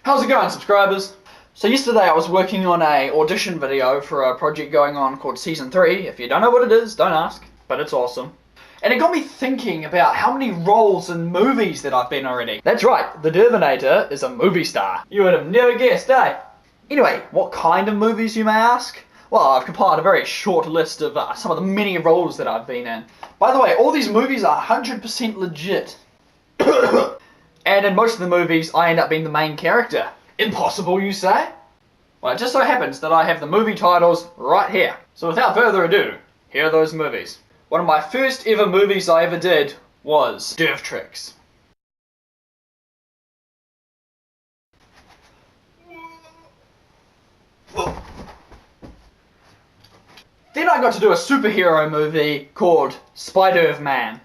How's it going, subscribers? So yesterday I was working on a audition video for a project going on called Season 3. If you don't know what it is, don't ask, but it's awesome. And it got me thinking about how many roles in movies that I've been already. That's right, the Dirvinator is a movie star. You would have never guessed, eh? Anyway, what kind of movies, you may ask? Well, I've compiled a very short list of some of the many roles that I've been in. By the way, all these movies are 100% legit. And in most of the movies, I end up being the main character. Impossible, you say? Well, it just so happens that I have the movie titles right here. So without further ado, here are those movies. One of my first ever movies I ever did was DIRV Tricks. Then I got to do a superhero movie called SPIDIDRV-MAN.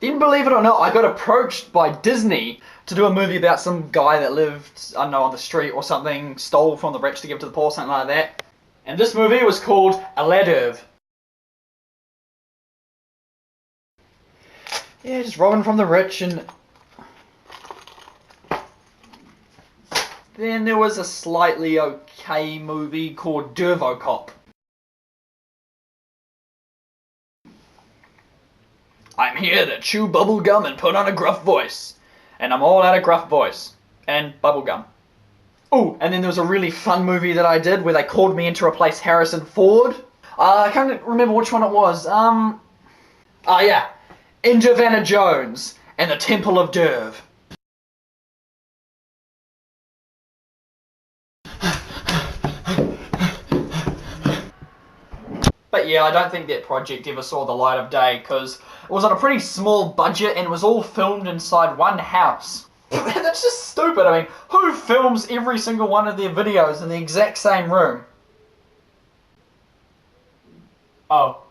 Then, believe it or not, I got approached by Disney to do a movie about some guy that lived, I don't know, on the street or something, stole from the rich to give to the poor, something like that. And this movie was called DIRV. Yeah, just robbing from the rich. And then there was a slightly okay movie called DIRVOCOP. I'm here to chew bubblegum and put on a gruff voice. And I'm all out of gruff voice. And bubblegum. Oh, and then there was a really fun movie that I did where they called me in to replace Harrison Ford. I can't remember which one it was. Oh yeah. Indiana Jones and the Temple of DIRV. But yeah, I don't think that project ever saw the light of day because it was on a pretty small budget and it was all filmed inside one house. That's just stupid. I mean, who films every single one of their videos in the exact same room? Oh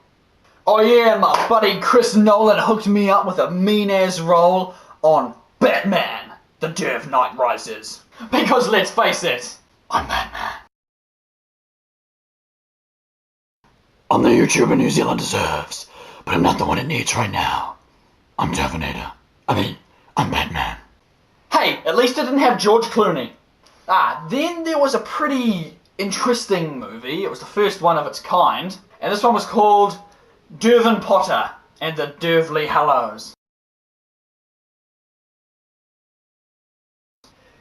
yeah, my buddy Chris Nolan hooked me up with a mean-ass role on Batman, The Dark Knight Rises. Because let's face it, I'm Batman. I'm the YouTuber New Zealand deserves, but I'm not the one it needs right now. I'm Dirvinator. I'm Batman. Hey, at least it didn't have George Clooney. Then there was a pretty interesting movie. It was the first one of its kind, and this one was called Dirvin Potter and the Dirvly Hallows.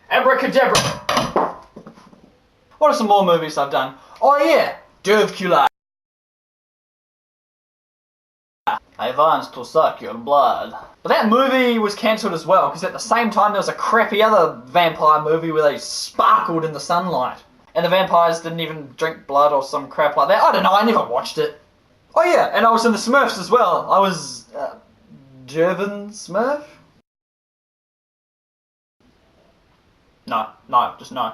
Abracadabra! What are some more movies I've done? Oh yeah, DIRVTY. I want to suck your blood. But that movie was cancelled as well, because at the same time there was a crappy other vampire movie where they sparkled in the sunlight. And the vampires didn't even drink blood or some crap like that. I don't know, I never watched it. Oh yeah, and I was in the Smurfs as well. I was, DIRVIN Smurf? No, just no.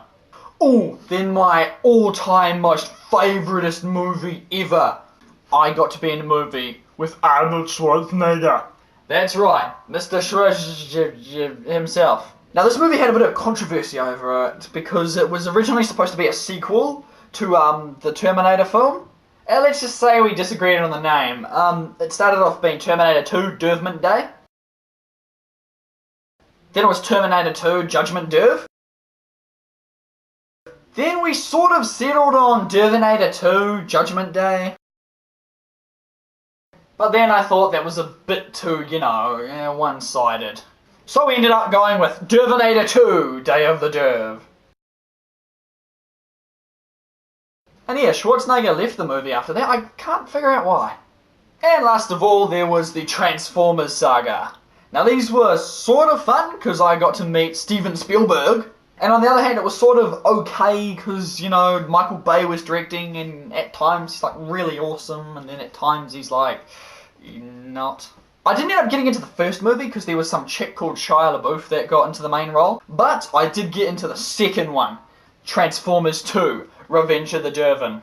Ooh, then my all-time most favouriteest movie ever. I got to be in a movie with Arnold Schwarzenegger. That's right, Mr. Schwarzenegger himself. Now this movie had a bit of controversy over it because it was originally supposed to be a sequel to the Terminator film. And let's just say we disagreed on the name. It started off being Terminator 2 Judgment Day. Then it was Terminator 2 Judgment DIRV. Then we sort of settled on Dirvinator 2 Judgment Day. But then I thought that was a bit too, one-sided. So we ended up going with Dirvinator 2 Day of the DIRV. And yeah, Schwarzenegger left the movie after that. I can't figure out why. And last of all, there was the Transformers saga. Now these were sort of fun, because I got to meet Steven Spielberg. And on the other hand, it was sort of okay, because, Michael Bay was directing, and at times he's like really awesome, and then at times he's like, not. I didn't end up getting into the first movie, because there was some chick called Shia LaBeouf that got into the main role. But I did get into the second one, Transformers 2. Revenge of the DIRVIN.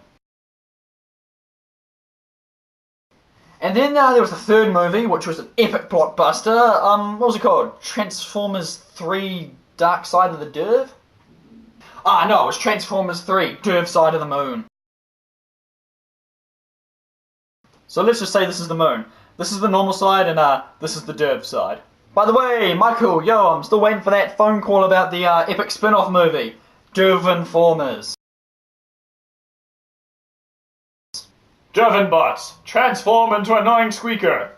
And then there was the third movie, which was an epic blockbuster. What was it called? Transformers 3 Dark Side of the DIRV? Ah, no, it's Transformers 3, DIRV Side of the Moon. So let's just say this is the moon. This is the normal side, and this is the DIRV side. By the way, Michael, yo, I'm still waiting for that phone call about the epic spin-off movie, DIRVINformers. DIRVIN bots, transform into annoying squeaker.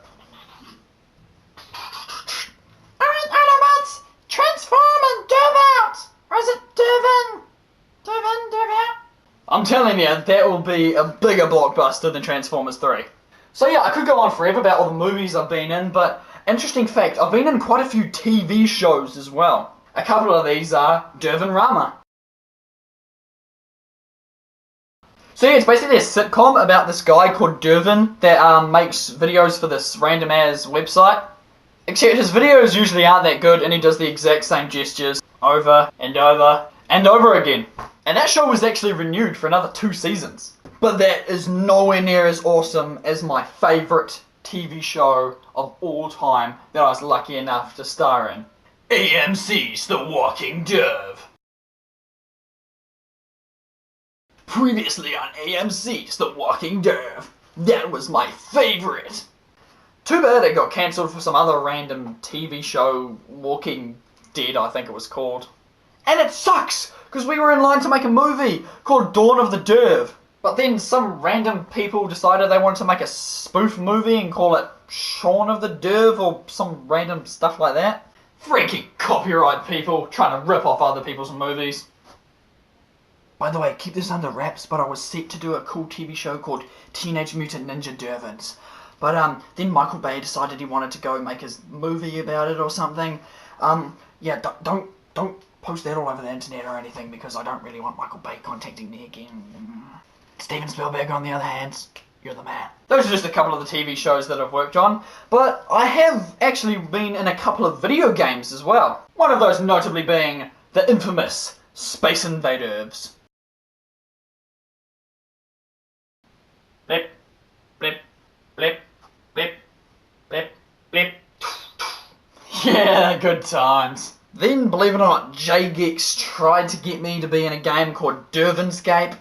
Alright, Autobots, transform and DIRV out! Or is it DIRVIN? DIRV out? I'm telling you, that will be a bigger blockbuster than Transformers 3. So yeah, I could go on forever about all the movies I've been in, but interesting fact, I've been in quite a few TV shows as well. A couple of these are Dirvin. So yeah, it's basically a sitcom about this guy called Dirvin that makes videos for this random ass website. Except his videos usually aren't that good and he does the exact same gestures over and over and over again. And that show was actually renewed for another 2 seasons. But that is nowhere near as awesome as my favourite TV show of all time that I was lucky enough to star in. AMC's The Walking DIRV. Previously on AMC's The Walking DIRV. That was my favourite. Too bad it got cancelled for some other random TV show, Walking Dead I think it was called. And it sucks, because we were in line to make a movie called Dawn of the DIRV. But then some random people decided they wanted to make a spoof movie and call it Shaun of the DIRV or some random stuff like that. Freaking copyright people trying to rip off other people's movies. By the way, keep this under wraps, but I was set to do a cool TV show called Teenage Mutant Ninja Dirvins. But then Michael Bay decided he wanted to go make his movie about it or something. Yeah, don't post that all over the internet or anything because I don't really want Michael Bay contacting me again. Steven Spielberg, on the other hand, you're the man. Those are just a couple of the TV shows that I've worked on, but I have actually been in a couple of video games as well. One of those notably being the infamous Space Invaders. Blip, blip, blip, blip, blip, blip. Yeah, good times. Then, believe it or not, JGex tried to get me to be in a game called Dirvinscape.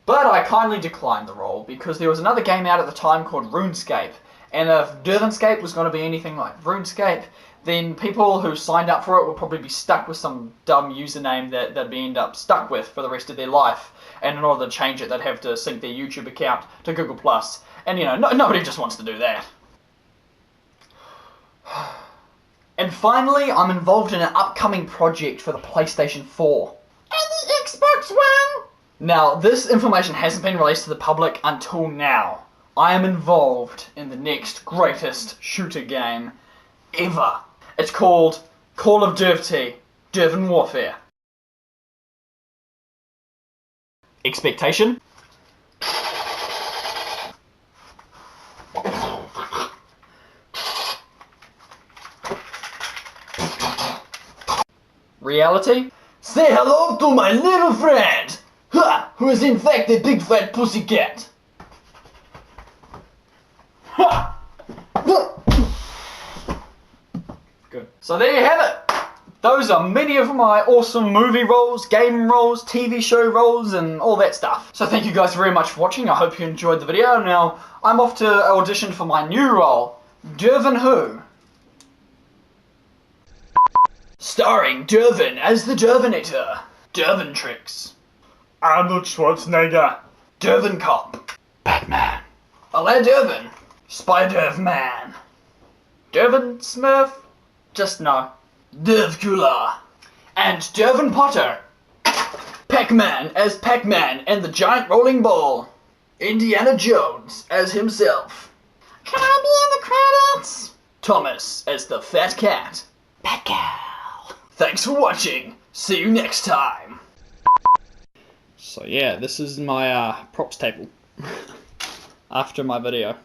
But I kindly declined the role because there was another game out at the time called RuneScape. And if Dirvinscape was going to be anything like RuneScape, then people who signed up for it would probably be stuck with some dumb username that they'd end up stuck with for the rest of their life. And in order to change it, they'd have to sync their YouTube account to Google+. And you know, nobody just wants to do that. And finally, I'm involved in an upcoming project for the PlayStation 4. And the Xbox One! Now, this information hasn't been released to the public until now. I am involved in the next greatest shooter game ever. It's called Call of DIRVTY, DIRVIN Warfare. Expectation? Reality? Say hello to my little friend! Ha! Who is in fact a big fat pussycat! Ha! Good. So there you have it! Those are many of my awesome movie roles, game roles, TV show roles, and all that stuff. So thank you guys very much for watching. I hope you enjoyed the video. Now, I'm off to audition for my new role, Dirvin Who. Starring Dirvin as the Dirvinator. Dirvin Tricks. Arnold Schwarzenegger. Dirvin Cop. Batman. Hello Dirvin. SPIDIRV-MAN. Dirvin Smurf? Just no. Dirvcula. And Dirvin Potter. Pac-Man as Pac-Man and the Giant Rolling Ball. Indiana Jones as himself. Can I be in the credits? Thomas as the Fat Cat. Batgirl. Thanks for watching. See you next time. So yeah, this is my props table after my video.